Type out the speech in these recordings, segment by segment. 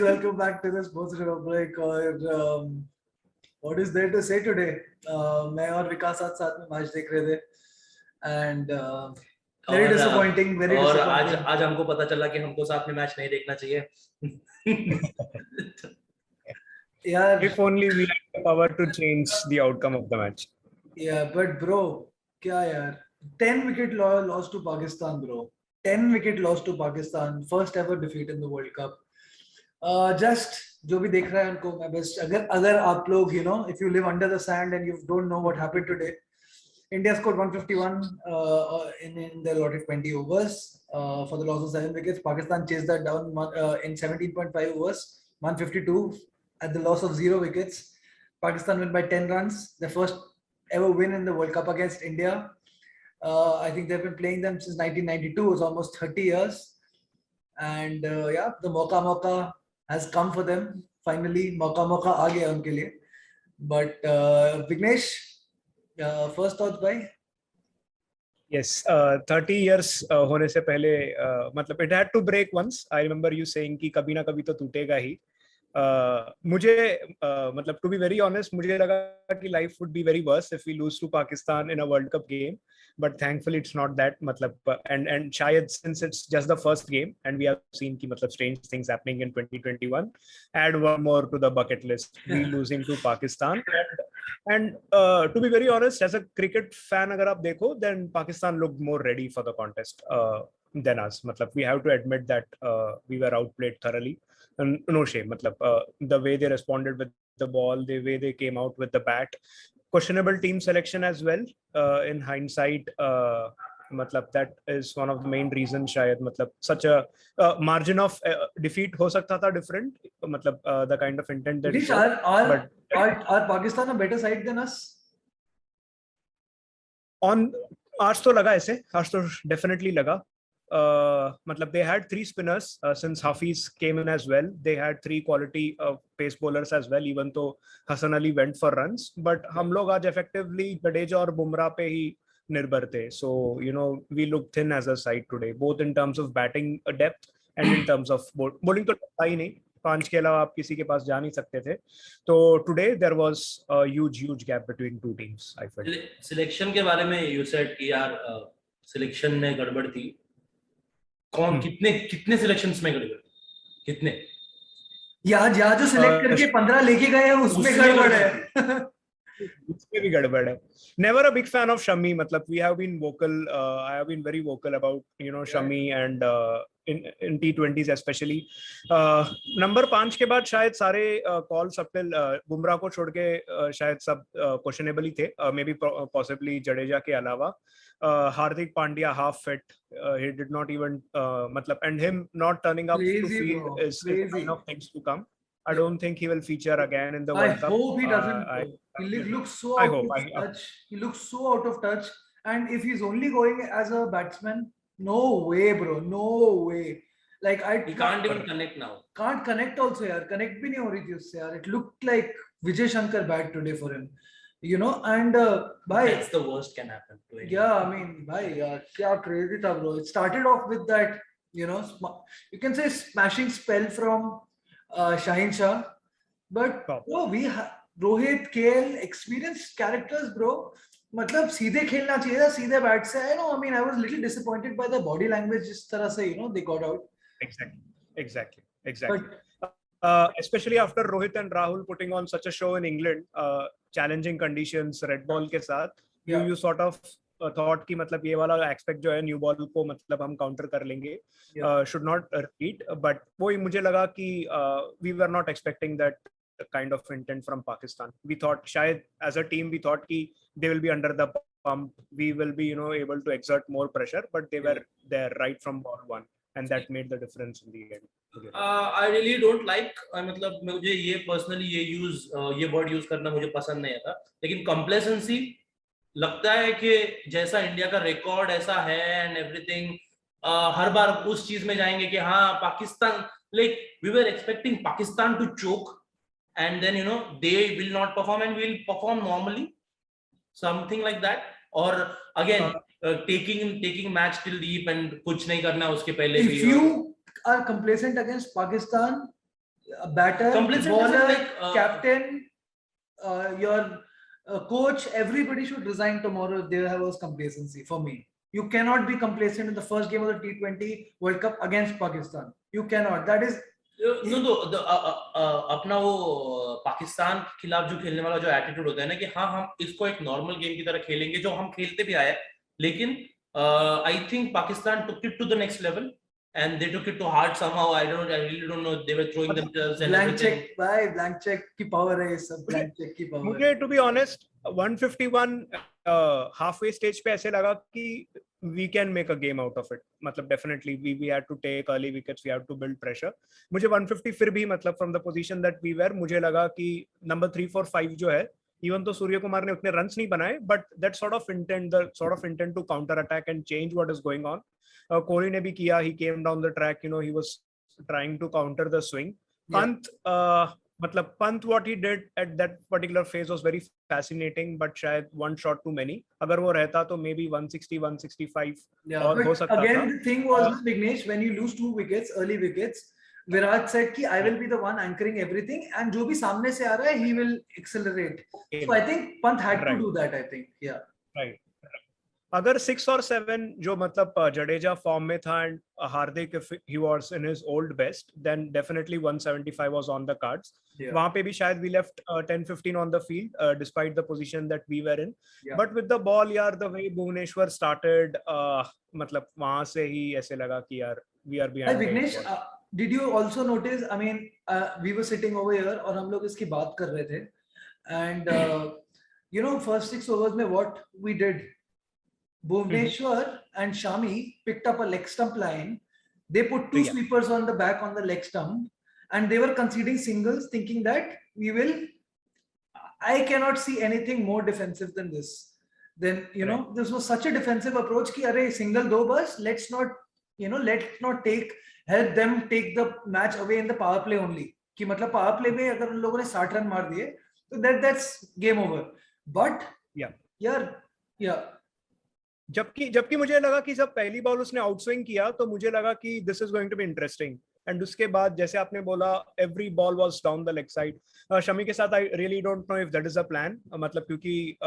welcome back to the Sports Republic. और what is there to say today? मैं और विकास साथ में मैच देख रहे थे and very disappointing. Very और disappointing. आज हमको पता चला कि हमको साथ में मैच नहीं देखना चाहिए. यार, if only we had the power to change the outcome of the match. Yeah, but bro, क्या यार? 10 wicket loss to Pakistan, bro. 10 wicket loss to Pakistan. First ever defeat in the World Cup. Just जो भी देख रहा है उनको मैं बस अगर आप लोग if you live under the sand and you don't know what happened today, India scored 151 in their allotted 20 overs for the loss of 7 wickets. Pakistan chased that down in 17.5 overs, 152 at the loss of 0 wickets. Pakistan win by 10 runs, their first ever win in the World Cup against India. I think they've been playing them since 1992. It's almost 30 years. And the Mauka has come for them. Finally, Mauka aa gaya unke liye. But Vignesh, first thoughts by? Yes, 30 years होने से पहले मतलब it had to break once. I remember you saying कि कभी ना कभी तो टूटेगा ही. मुझे मतलब to be very honest, मुझे लगा कि life would be very worse if we lose to Pakistan in a World Cup game. But thankfully it's not that. मतलब and शायद since it's just the first game and we have seen कि मतलब strange things happening in 2021, add one more to the bucket list. We losing to Pakistan. And to be very honest, as a cricket fan, अगर आप देखो, then Pakistan looked more ready for the contest than us. मतलब we have to admit that we were outplayed thoroughly. And no shame. मतलब the way they responded with the ball, the way they came out with the bat, questionable team selection as well. In hindsight, मतलब that is one of the main reasons. शायद मतलब such a margin of defeat हो सकता था different. मतलब the kind of intent that. Are Pakistan a better side than us? आज तो लगा ऐसे, आज तो definitely लगा. मतलब they had 3 spinners since Hafiz came in as well. They had 3 quality pace bowlers as well, even though Hasan Ali went for runs. But हम लोग आज effectively Jadeja और Bumrah पे ही निर्भर थे. So we look thin as a side today, both in terms of batting depth and in terms of bowling. तो था ही नहीं, 5 के अलावा आप किसी के पास जा नहीं सकते थे. तो today there was a huge gap between 2 teams. I felt. Selection के बारे में you said कि यार selection में गड़बड़ थी. कौन कितने सिलेक्शंस में गड़बड़ कितने यार जो सिलेक्ट करके 15 लेके गए हैं उसमें गड़बड़ है. उसमें भी गड़बड़ है. Never a big fan of Shami. मतलब we have been vocal. I have been very vocal about Shami and in T20s especially. Number 5 के बाद शायद सारे कॉल सबके बुमराह को छोड़ के शायद सब क्वेश्चनेबल ही थे. मे बी पॉसिबली जडेजा के अलावा. Hardik Pandya half fit. He did not even मतलब and him not turning up to field is kind of things to come. I don't think he will feature again in the World Cup. I hope he doesn't. He looks so out of touch. He looks so out of touch. And if he's only going as a batsman, no way, bro. No way. Like he can't even connect now. Can't connect also, yaar. Connect bhi nahi ho rahi thi usse, yaar. It looked like Vijay Shankar bad today for him. And bhai, that's the worst can happen to him. Yeah, I mean, bhai, kya crazy tha, bro. It started off with that, you can say smashing spell from Shaheen Shah, but bro, we have Rohit, KL, experienced characters, bro. मतलब सीधे खेलना चाहिए था, सीधे bat से. I mean, I was a little disappointed by the body language जिस तरह से they got out. Exactly. But, especially after Rohit and Rahul putting on such a show in England, challenging conditions, red ball के साथ, you sort of thought कि मतलब ये वाला aspect जो है new ball को मतलब हम counter कर लेंगे, should not repeat. But वही मुझे लगा कि we were not expecting that kind of intent from Pakistan. We thought शायद as a team we thought कि they will be under the pump, we will be able to exert more pressure, but they were there right from ball one, and that made the difference in the end. I really don't like मतलब मुझे ये personally ये word use करना मुझे पसंद नहीं आता, लेकिन complacency लगता है कि जैसा इंडिया का रिकॉर्ड ऐसा है and everything, हर बार उस चीज में जाएंगे कि हाँ Pakistan, like we were expecting Pakistan to choke and then they will not perform and will perform normally, something like that. Or again taking match till deep and कुछ नहीं करना उसके पहले. If you are complacent against Pakistan, batter, Complacent as in bowler, like, captain, your coach, everybody should resign tomorrow if there was complacency for me. You cannot be complacent in the first game of the T20 World Cup against Pakistan. You cannot. That is no तो अपना वो पाकिस्तान के खिलाफ जो खेलने वाला जो attitude होता है ना कि हाँ हम इसको एक नॉर्मल गेम की तरह खेलेंगे जो हम खेलते भी आए, लेकिन I think Pakistan took it to the next level and they took it to heart somehow. I really don't know, they were throwing themselves and blank everything. check भाई, blank check की power है, ये सब blank check की power मुझे to be honest 151 halfway stage पे ऐसे लगा कि we can make a game out of it. मतलब definitely we had to take early wickets, we had to build pressure. मुझे 150 फिर भी मतलब from the position that we were, मुझे लगा कि number 3, 4, 5 जो है, even तो सूर्य कुमार ने उतने runs नहीं बनाए, but that sort of intent to counter attack and change what is going on. Kohli ने भी किया, he came down the track, you know, he was trying to counter the swing. Pant, मतलब Pant, what he did at that particular phase was very fascinating, but शायद one shot too many. अगर वो रहता तो maybe 160, 165 और हो सकता था. Again, the thing was, Vignesh, when you lose 2 wickets, early wickets, Virat said कि I will be the one anchoring everything, and जो भी सामने से आ रहा है, he will accelerate. So I think Pant had to do that. I think, yeah. Right. अगर 6 और 7 जो मतलब जडेजा फॉर्म में था and Hardik if he was in his old best, then definitely 175 was on the cards. वहां पे भी शायद we left 10-15 on the field despite the position that we were in. But with the ball यार, the way Bhuvneshwar started, मतलब वहां से ही ऐसे लगा कि यार we are behind. Vignesh, did you also notice? I mean, we were sitting over here और हम लोग इसकी बात कर रहे थे, and you know, first 6 overs में what we did. Bhuvneshwar and Shami picked up a leg stump line. They put 2 sweepers on the back on the leg stump, and they were conceding singles, thinking that we will. I cannot see anything more defensive than this. Then you know, this was such a defensive approach. Ki arey single do bus. Let's not help them take the match away in the power play only. कि मतलब power play में अगर उन लोगों ने 60 run मार दिए, तो that's game over. But yeah. जबकि मुझे लगा कि जब पहली बॉल उसने आउटस्विंग किया तो मुझे लगा कि this is going to be interesting, and उसके बाद जैसे आपने बोला every ball was down the leg side. Shami के साथ I really don't know if that is a plan, मतलब क्योंकि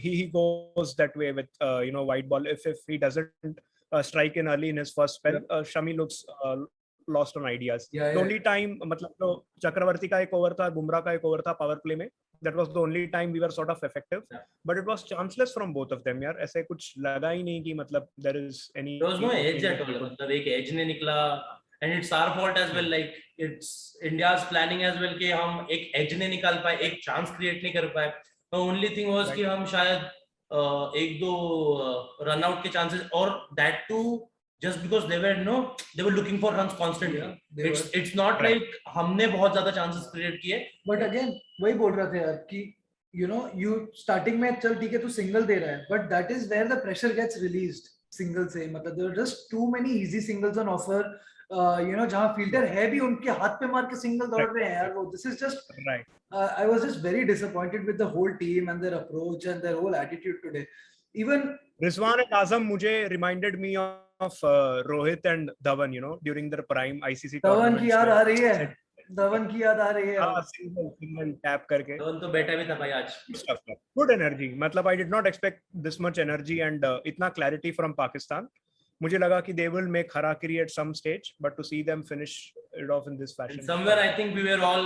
he goes that way with you know wide ball if he doesn't strike in early in his first spell. Shami looks lost on ideas. The only time मतलब तो चक्रवर्ती का एक over था, बुमराह का एक over था पावर प्ले में, that was the only time we were sort of effective, but it was chanceless from both of them यार. ऐसे कुछ लगा ही नहीं कि मतलब there is any, there was no edge at all. मतलब एक edge नहीं निकला, and it's our fault as well, like it's India's planning as well कि हम एक edge नहीं निकाल पाए, एक chance create नहीं कर पाए. The only thing was कि हम शायद एक दो run out के chances, और that too just because they were looking for runs constantly. It's not like हमने बहुत ज्यादा chances create किए. But again वही बोल रहे थे यार कि you know, you starting में चल ठीक है तू single दे रहा है, but that is where the pressure gets released. Single से मतलब there are just too many easy singles on offer. You know, जहाँ fielder है भी उनके हाथ पे मार के single दौड़ रहे हैं यार वो. This is just right. I was just very disappointed with the whole team and their approach and their whole attitude today. Even Rizwan and Azam मुझे reminded me of Rohit and Dhawan, you know, during their prime ICC tournament. Dhawan की याद आ रही है. धवन की याद आ रही है. हाँ, single tap करके. धवन तो बैठा भी था भाई आज. Good energy. मतलब I did not expect this much energy and इतना clarity from Pakistan. मुझे लगा कि they will make harakiri at some stage, but to see them finish it off in this fashion. And somewhere I think we were all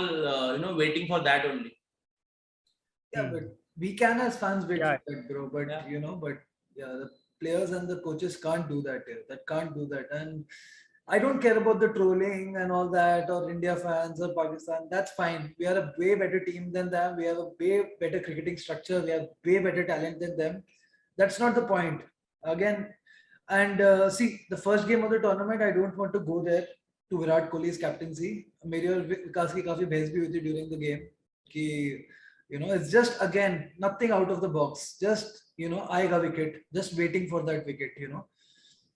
you know, waiting for that only. Yeah, but we can as fans wait for that, bro. But you know, the players and the coaches can't do that here. That can't do that. And I don't care about the trolling and all that, or India fans or Pakistan. That's fine. We are a way better team than them. We have a way better cricketing structure. We have way better talent than them. That's not the point. Again, and see, the first game of the tournament, I don't want to go there to Virat Kohli's captaincy. मेरी और विकास की काफी बहस भी हुई थी during the game कि you know, it's just again nothing out of the box. Just you know, आएगा wicket. Just waiting for that wicket. You know.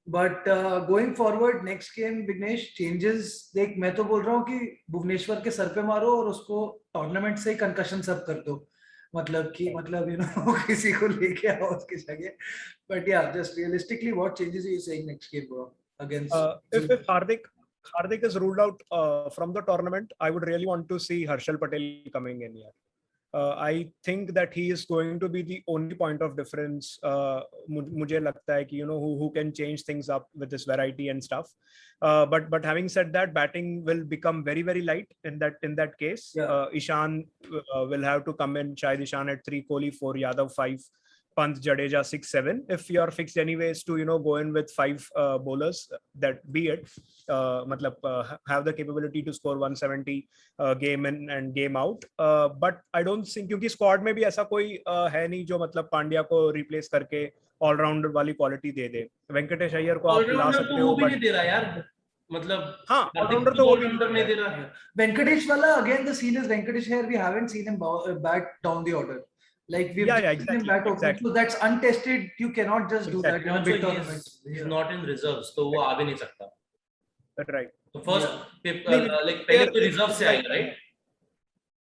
But going forward, next game, Vignesh, changes. देख मैं तो बोल रहा हूँ कि भुवनेश्वर के सर पे मारो और उसको टूर्नामेंट से concussion सब कर दो. मतलब कि मतलब you know किसी को लेके आओ उसकी जगह. But yeah, just realistically, what changes are you saying next game, bro? Against if Hardik is ruled out from the tournament, I would really want to see Harshal Patel coming in here. I think that he is going to be the only point of difference. मुझे लगता है कि who can change things up with this variety and stuff. But having said that, batting will become very very light in that case. Yeah. Ishan will have to come in. Shahid Ishan at 3, Kohli 4, Yadav 5, Pant, Jadeja 6, 7. If you are fixed anyways to go in with 5 bowlers, that be it. Have the capability to score 170 game in and game out. But I don't think क्योंकि squad में भी ऐसा कोई है नहीं जो पांड्या को replace करके all-rounder वाली quality दे दे. वेंकटेश अय्यर को आप ला सकते हो, वो भी नहीं दे रहा यार. हाँ, all-rounder तो वो भी नहीं दे रहा. Venkatesh wala, again the scene is Venkatesh here. We haven't seen him bat down the order. Like we've seen him bat open. So that's untested. You cannot just do that in a big tournament. He's not in reserves, तो वो आ भी नहीं सकता. Right. So first, पहले तो reserve से आएगा, right?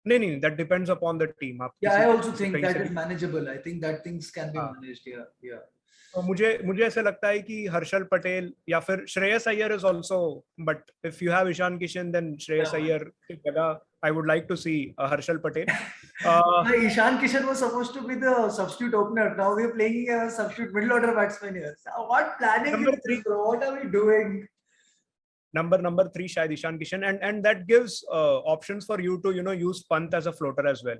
नहीं, that depends upon the team. Yeah, I also think that is manageable. I think that things can be managed. Yeah. तो मुझे ऐसा लगता है कि हर्षल पटेल या फिर Shreyas Iyer is also, but if you have Ishan Kishan, then Shreyas Iyer की जगह I would like to see Harshal Patel. Ishan Kishan was supposed to be the substitute opener. Now we are playing a substitute middle order batsman here. So what planning Number is this, bro? What are we doing? Number 3 शायद Ishan Kishan, and that gives options for you to use Pant as a floater as well.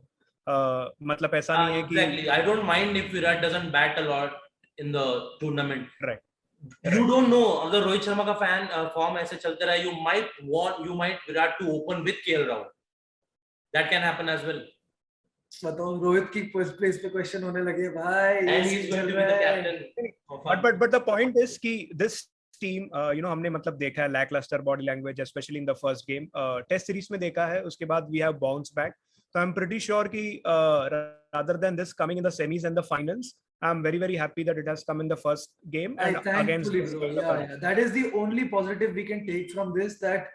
मतलब ऐसा नहीं है कि exactly. I don't mind if Virat doesn't bat a lot in the tournament. Right. You don't know अगर रोहित शर्मा का fan form ऐसे चलते रहा, you might Virat to open with KL Rahul. That can happen as well. बताओ रोहित की place पे question होने लगे भाई. And he's going to be the captain. But the point is कि this team, हमने देखा है lackluster body language, especially in the first game. Test series में देखा है, उसके बाद we have bounced back. So I'm pretty sure कि rather than this coming in the semis and the finals, I'm very very happy that it has come in the first game and against. Yeah. That is the only positive we can take from this. That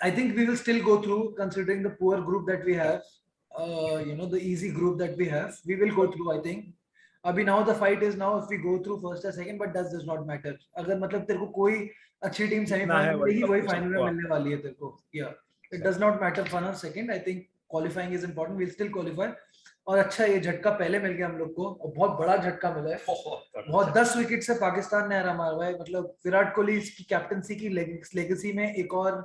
I think we will still go through, considering the poor group that we have. The easy group that we have, we will go through. I think. अभी now the fight is now if we go through first or second, but that does not matter. अगर तेरे को कोई अच्छी team semifinal मिलेगी, वही final में मिलने वाली है तेरे को. Yeah, it does not matter first or second. I think qualifying is important. We'll still qualify. और अच्छा ये झटका पहले मिल गया हम लोग को, और बहुत बड़ा झटका मिला है. बहुत 10 विकेट से पाकिस्तान ने हरा मारा है. विराट कोहली की कैप्टनसी की लेगेसी में एक और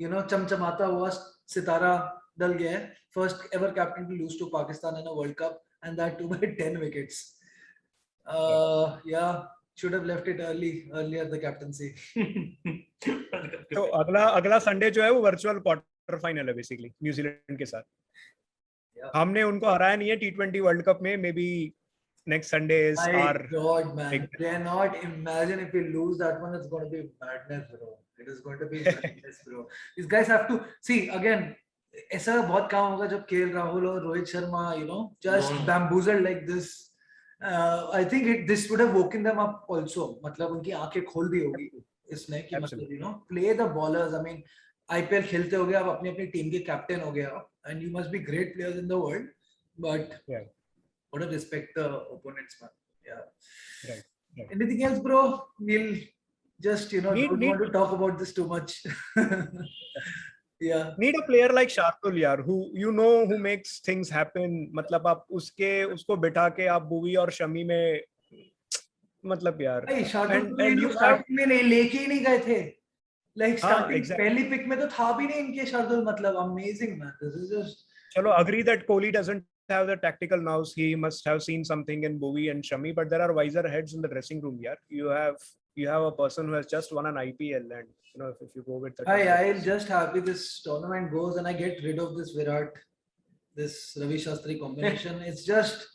चमचमाता हुआ सितारा डल गया है. First ever captain to lose to Pakistan in a world cup, and that too by 10 wickets. Should have left it earlier the captaincy. तो अगला संडे जो है वो वर्चुअल क्वार्टर फाइनल है बेसिकली न्यूजीलैंड के साथ. हमने उनको हराया नहीं है T20 वर्ल्ड कप में. May be next Sunday is our God, man. Cannot imagine if we lose that one. It's going to be madness, bro. It is going to be madness, bro. These guys have to see again. ऐसा बहुत काम होगा जब KL Rahul और Rohit Sharma just bamboozled like this. I think this would have woken them up also. उनकी आंखें खोल दी होगी इसने कि play the ballers. I mean IPL खेलते हो गए, आप अपनी टीम के कैप्टन हो गए आप, and you must be great players in the world, but what to respect the opponents, man. Right. Anything else, bro? We'll just don't want to talk about this too much. Need a player like Shardul yaar, who makes things happen. आप उसको बिठा के आप बुवी और शमी में यार starting में लेके ही नहीं गए थे. स्टार्टिंग पहली पिक में तो था भी नहीं इनके Shardul. Amazing man. This is just चलो agree that Kohli doesn't have the tactical nous. He must have seen something in Bhuvi and Shami, but there are wiser heads in the dressing room yaar. You have a person who has just won an IPL, and if you go with that, I'll just happy this tournament goes and I get rid of this Virat, this Ravi Shastri combination. It's just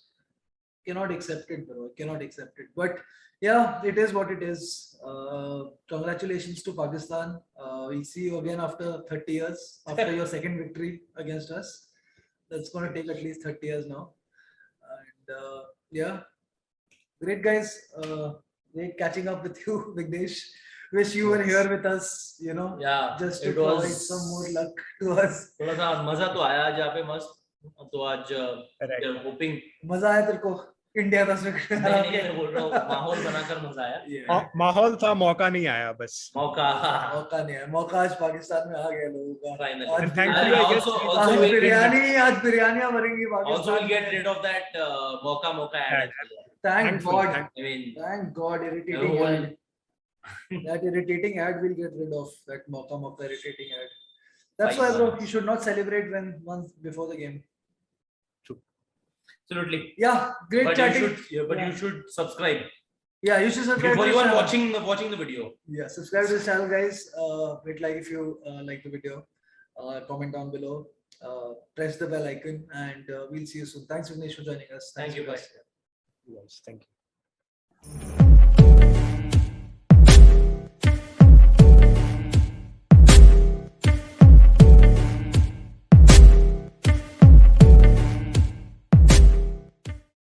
cannot accept it, bro. Cannot accept it. But yeah, it is what it is. Congratulations to Pakistan. We see you again after 30 years, after your second victory against us. That's going to take at least 30 years now. And great guys. Great catching up with you, Vignesh. Wish you were here with us, just to provide some more luck to us. थोड़ा सा मजा तो आया आज यहाँ पे मस्त. तो आज hoping मजा आया तेरे को. इंडिया 10 विकेट नहीं मैं बोल रहा हूँ माहौल बनाकर मजा आया माहौल था, मौका नहीं आया बस. मौका मौका नहीं है, मौका आज पाकिस्तान में आ गया लोगों का. Finally. आज And thankfully, I guess Also आज we'll बिरयानियां बनेंगी also पाकिस्तान will get में. rid of that मौका ad. Thank Thankfully, God. thank- I mean Thank God, the irritating whole ad. That irritating ad will get rid of that Mocha irritating ad. That's why, bro, you should not celebrate when once before the game. absolutely. Yeah, great But chatting. you should subscribe Yeah, you should subscribe before to you this are channel. watching the video. Yeah, subscribe to this channel, guys. Hit like if you like the video. Comment down below. Press the bell icon, and we'll see you soon. Thanks, Vignesh, for joining us. Thank you, guys. bye. Yes, thank you.